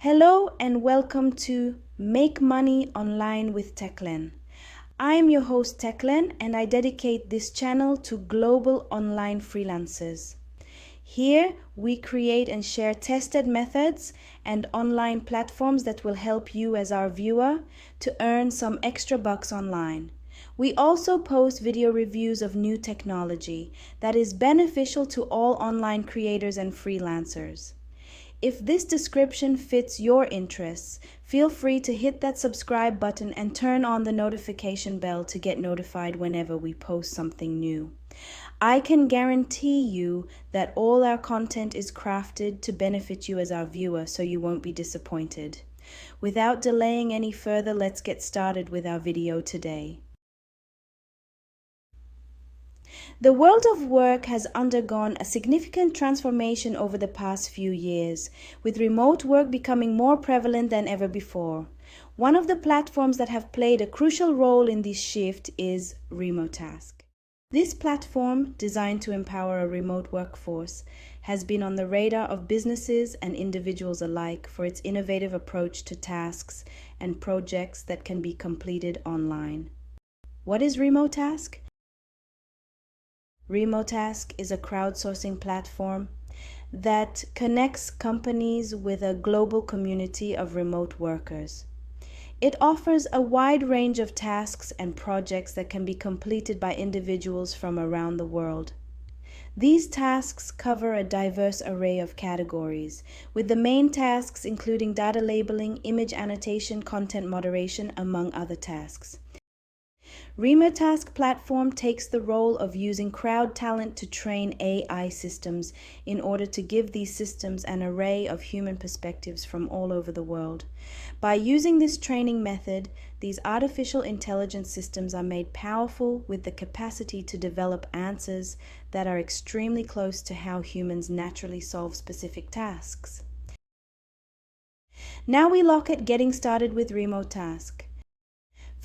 Hello and welcome to Make Money Online with Teklen. I am your host Teklen and I dedicate this channel to global online freelancers. Here we create and share tested methods and online platforms that will help you as our viewer to earn some extra bucks online. We also post video reviews of new technology that is beneficial to all online creators and freelancers. If this description fits your interests, feel free to hit that subscribe button and turn on the notification bell to get notified whenever we post something new. I can guarantee you that all our content is crafted to benefit you as our viewer, so you won't be disappointed. Without delaying any further, let's get started with our video today. The world of work has undergone a significant transformation over the past few years, with remote work becoming more prevalent than ever before. One of the platforms that have played a crucial role in this shift is Remotask. This platform, designed to empower a remote workforce, has been on the radar of businesses and individuals alike for its innovative approach to tasks and projects that can be completed online. What is Remotask? Remotask is a crowdsourcing platform that connects companies with a global community of remote workers. It offers a wide range of tasks and projects that can be completed by individuals from around the world. These tasks cover a diverse array of categories, with the main tasks including data labeling, image annotation, content moderation, among other tasks. Remotask platform takes the role of using crowd talent to train AI systems in order to give these systems an array of human perspectives from all over the world. By using this training method, these artificial intelligence systems are made powerful with the capacity to develop answers that are extremely close to how humans naturally solve specific tasks. Now we look at getting started with Remotask.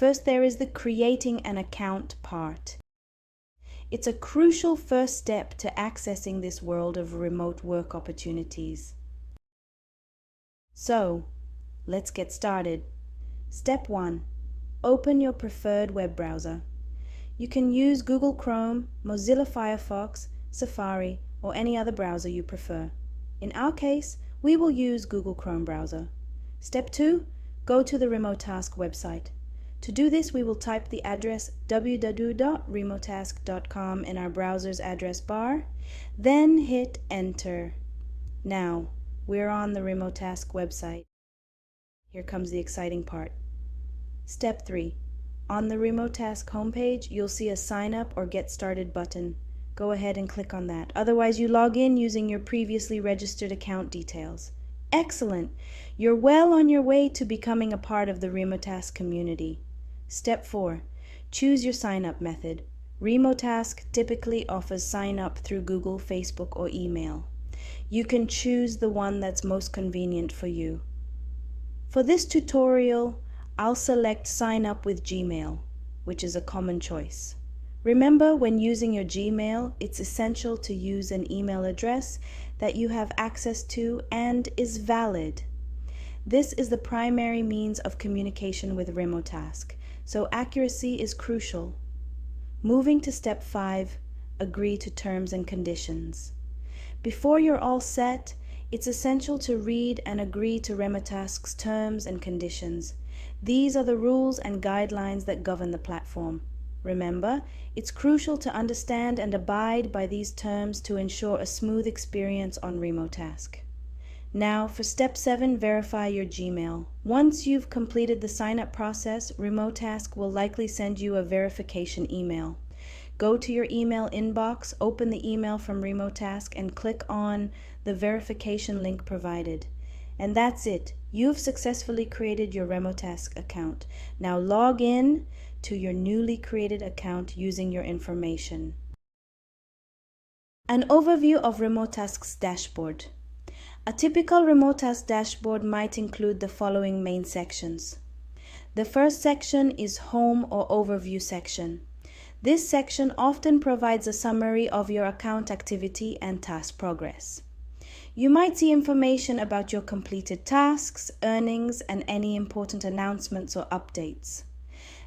First, there is the creating an account part. It's a crucial first step to accessing this world of remote work opportunities. So, let's get started. Step 1. Open your preferred web browser. You can use Google Chrome, Mozilla Firefox, Safari, or any other browser you prefer. In our case, we will use Google Chrome browser. Step 2. Go to the Remotask website. To do this, we will type the address www.remotask.com in our browser's address bar, then hit enter. Now, we're on the Remotask website. Here comes the exciting part. Step 3. On the Remotask homepage, you'll see a sign up or get started button. Go ahead and click on that. Otherwise, you log in using your previously registered account details. Excellent! You're well on your way to becoming a part of the Remotask community. Step 4. Choose your sign-up method. Remotask typically offers sign-up through Google, Facebook, or email. You can choose the one that's most convenient for you. For this tutorial, I'll select Sign Up with Gmail, which is a common choice. Remember, when using your Gmail, it's essential to use an email address that you have access to and is valid. This is the primary means of communication with Remotask, so accuracy is crucial. Moving to step 5, agree to terms and conditions. Before you're all set, it's essential to read and agree to Remotask's terms and conditions. These are the rules and guidelines that govern the platform. Remember, it's crucial to understand and abide by these terms to ensure a smooth experience on Remotask. Now, for step 7, verify your Gmail. Once you've completed the sign-up process, Remotask will likely send you a verification email. Go to your email inbox, open the email from Remotask, and click on the verification link provided. And that's it. You've successfully created your Remotask account. Now log in to your newly created account using your information. An overview of Remotask's dashboard. A typical Remotask dashboard might include the following main sections. The first section is Home or Overview section. This section often provides a summary of your account activity and task progress. You might see information about your completed tasks, earnings, and any important announcements or updates.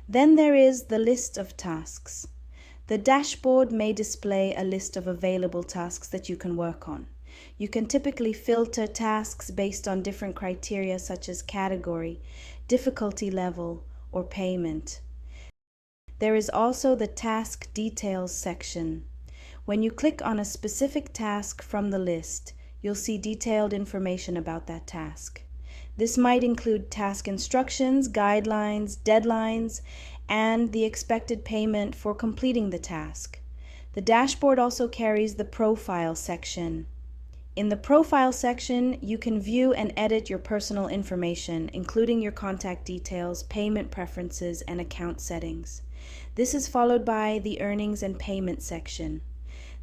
Then there is the list of tasks. The dashboard may display a list of available tasks that you can work on. You can typically filter tasks based on different criteria such as category, difficulty level, or payment. There is also the task details section. When you click on a specific task from the list, you'll see detailed information about that task. This might include task instructions, guidelines, deadlines, and the expected payment for completing the task. The dashboard also carries the profile section. In the profile section, you can view and edit your personal information, including your contact details, payment preferences, and account settings. This is followed by the earnings and payment section.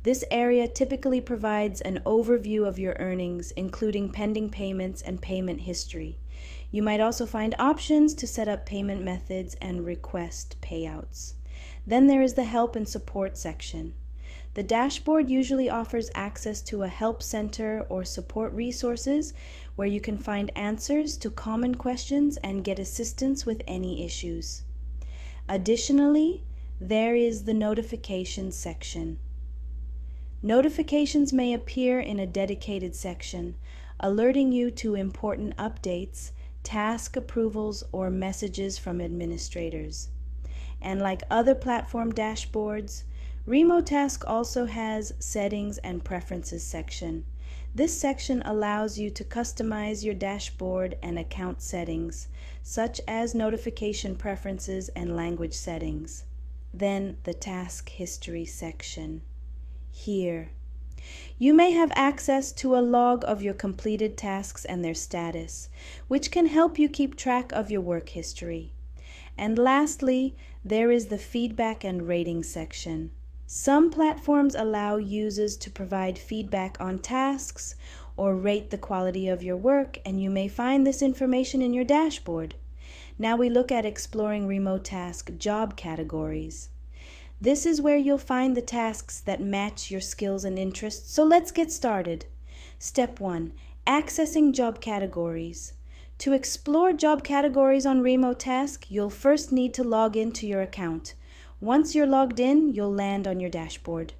This area typically provides an overview of your earnings, including pending payments and payment history. You might also find options to set up payment methods and request payouts. Then there is the help and support section. The dashboard usually offers access to a help center or support resources where you can find answers to common questions and get assistance with any issues. Additionally, there is the notifications section. Notifications may appear in a dedicated section, alerting you to important updates, task approvals, or messages from administrators. And like other platform dashboards, Remotask also has settings and preferences section. This section allows you to customize your dashboard and account settings, such as notification preferences and language settings. Then the task history section. Here, you may have access to a log of your completed tasks and their status, which can help you keep track of your work history. And lastly, there is the feedback and rating section. Some platforms allow users to provide feedback on tasks or rate the quality of your work, and you may find this information in your dashboard. Now we look at exploring Remotask job categories. This is where you'll find the tasks that match your skills and interests, so let's get started. Step 1. Accessing job categories. To explore job categories on Remotask, you'll first need to log into your account. Once you're logged in, you'll land on your dashboard.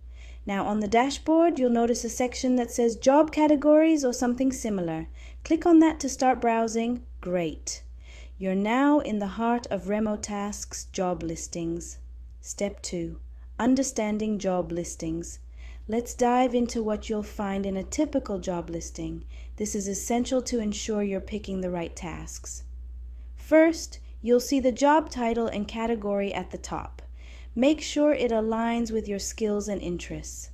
Now on the dashboard, you'll notice a section that says job categories or something similar. Click on that to start browsing. Great. You're now in the heart of Remotask's job listings. Step 2. Understanding job listings. Let's dive into what you'll find in a typical job listing. This is essential to ensure you're picking the right tasks. First, you'll see the job title and category at the top. Make sure it aligns with your skills and interests.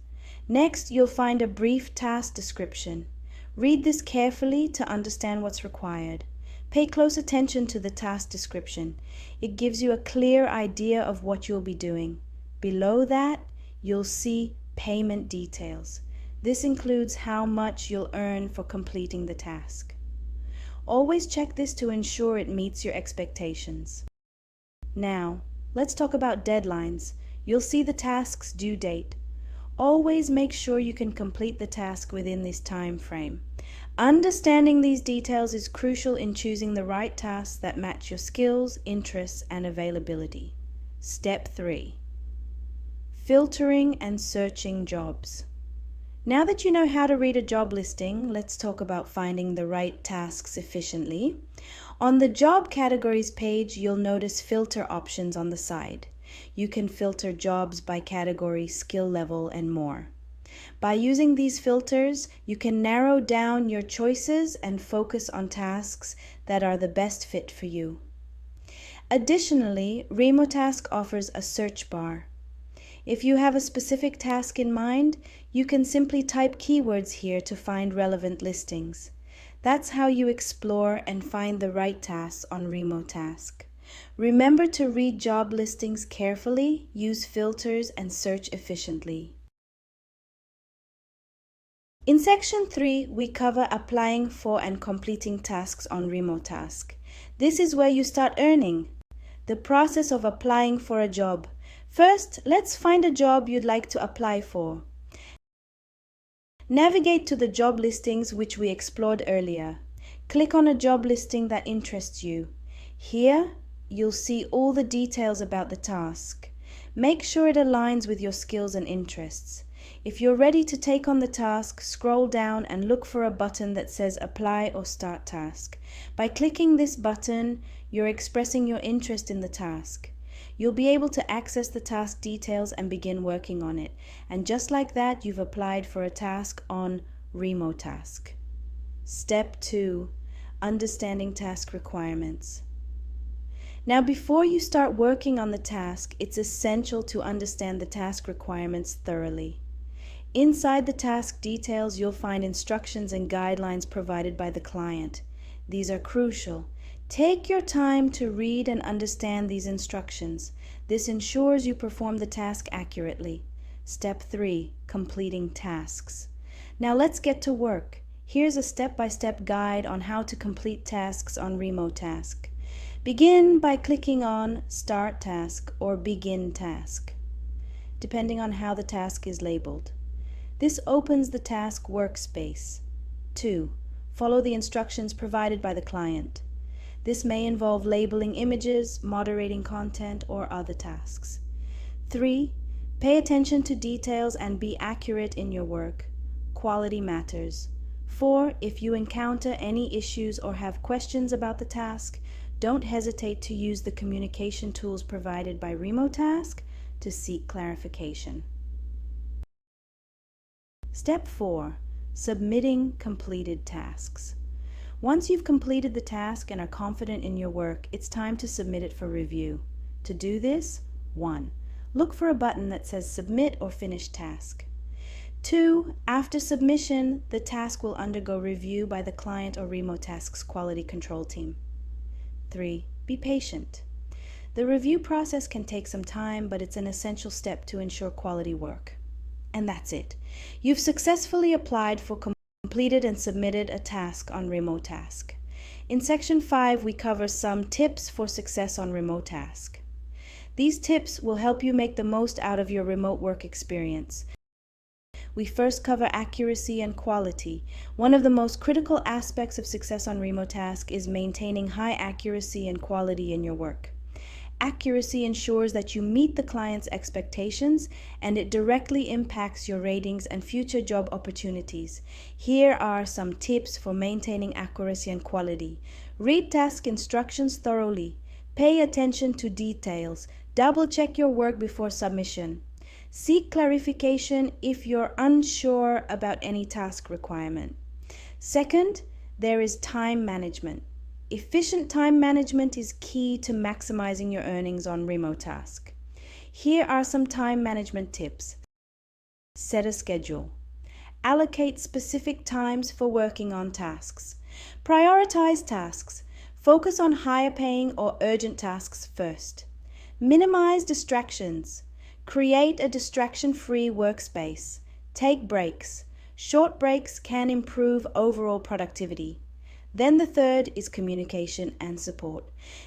Next, you'll find a brief task description. Read this carefully to understand what's required. Pay close attention to the task description. It gives you a clear idea of what you'll be doing. Below that, you'll see payment details. This includes how much you'll earn for completing the task. Always check this to ensure it meets your expectations. Now, let's talk about deadlines. You'll see the task's due date. Always make sure you can complete the task within this time frame. Understanding these details is crucial in choosing the right tasks that match your skills, interests, and availability. Step 3. Filtering and searching jobs. Now that you know how to read a job listing, let's talk about finding the right tasks efficiently. On the job categories page, you'll notice filter options on the side. You can filter jobs by category, skill level, and more. By using these filters, you can narrow down your choices and focus on tasks that are the best fit for you. Additionally, Remotask offers a search bar. If you have a specific task in mind, you can simply type keywords here to find relevant listings. That's how you explore and find the right tasks on Remotask. Remember to read job listings carefully, use filters, and search efficiently. In Section 3, we cover applying for and completing tasks on Remotask. This is where you start earning. The process of applying for a job. First, let's find a job you'd like to apply for. Navigate to the job listings which we explored earlier. Click on a job listing that interests you. Here, you'll see all the details about the task. Make sure it aligns with your skills and interests. If you're ready to take on the task, scroll down and look for a button that says Apply or Start Task. By clicking this button, you're expressing your interest in the task. You'll be able to access the task details and begin working on it. And just like that, you've applied for a task on Remotask. Step 2. Understanding task requirements. Now, before you start working on the task, it's essential to understand the task requirements thoroughly. Inside the task details, you'll find instructions and guidelines provided by the client. These are crucial. Take your time to read and understand these instructions. This ensures you perform the task accurately. Step 3. Completing tasks. Now let's get to work. Here's a step-by-step guide on how to complete tasks on Remotask. Begin by clicking on Start Task or Begin Task, depending on how the task is labeled. This opens the task workspace. 2. Follow the instructions provided by the client. This may involve labeling images, moderating content, or other tasks. 3. Pay attention to details and be accurate in your work. Quality matters. 4. If you encounter any issues or have questions about the task, don't hesitate to use the communication tools provided by Remotask to seek clarification. Step 4. Submitting completed tasks. Once you've completed the task and are confident in your work, it's time to submit it for review. To do this, 1. Look for a button that says Submit or Finish Task. 2. After submission, the task will undergo review by the client or Remotask's quality control team. 3. Be patient. The review process can take some time, but it's an essential step to ensure quality work. And that's it. You've successfully applied for completed and submitted a task on Remotask. In section 5, we cover some tips for success on Remotask. These tips will help you make the most out of your remote work experience. We first cover accuracy and quality. One of the most critical aspects of success on Remotask is maintaining high accuracy and quality in your work. Accuracy ensures that you meet the client's expectations, and it directly impacts your ratings and future job opportunities. Here are some tips for maintaining accuracy and quality. Read task instructions thoroughly. Pay attention to details. Double-check your work before submission. Seek clarification if you're unsure about any task requirement. Second, there is time management. Efficient time management is key to maximizing your earnings on Remotask. Here are some time management tips. Set a schedule. Allocate specific times for working on tasks. Prioritize tasks. Focus on higher paying or urgent tasks first. Minimize distractions. Create a distraction-free workspace. Take breaks. Short breaks can improve overall productivity. Then the third is communication and support.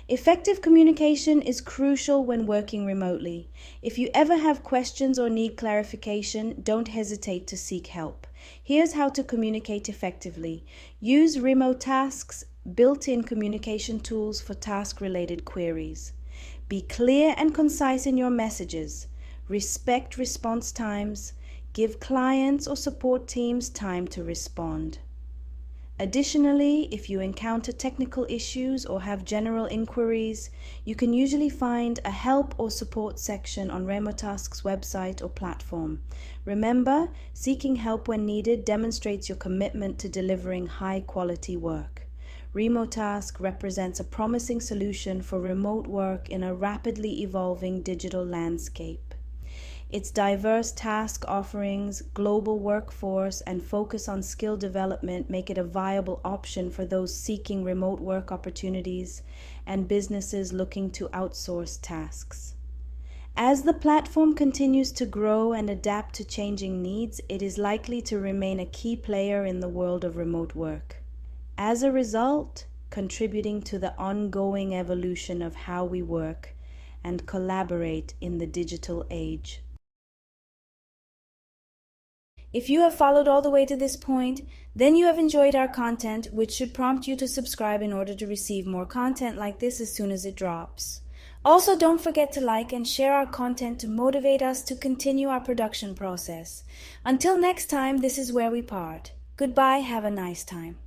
Effective communication is crucial when working remotely. If you ever have questions or need clarification, don't hesitate to seek help. Here's how to communicate effectively. Use Remotasks' built-in communication tools for task-related queries. Be clear and concise in your messages. Respect response times. Give clients or support teams time to respond. Additionally, if you encounter technical issues or have general inquiries, you can usually find a help or support section on Remotask's website or platform. Remember, seeking help when needed demonstrates your commitment to delivering high-quality work. Remotask represents a promising solution for remote work in a rapidly evolving digital landscape. Its diverse task offerings, global workforce, and focus on skill development make it a viable option for those seeking remote work opportunities and businesses looking to outsource tasks. As the platform continues to grow and adapt to changing needs, it is likely to remain a key player in the world of remote work. As a result, contributing to the ongoing evolution of how we work and collaborate in the digital age. If you have followed all the way to this point, then you have enjoyed our content, which should prompt you to subscribe in order to receive more content like this as soon as it drops. Also, don't forget to like and share our content to motivate us to continue our production process. Until next time, this is where we part. Goodbye, have a nice time.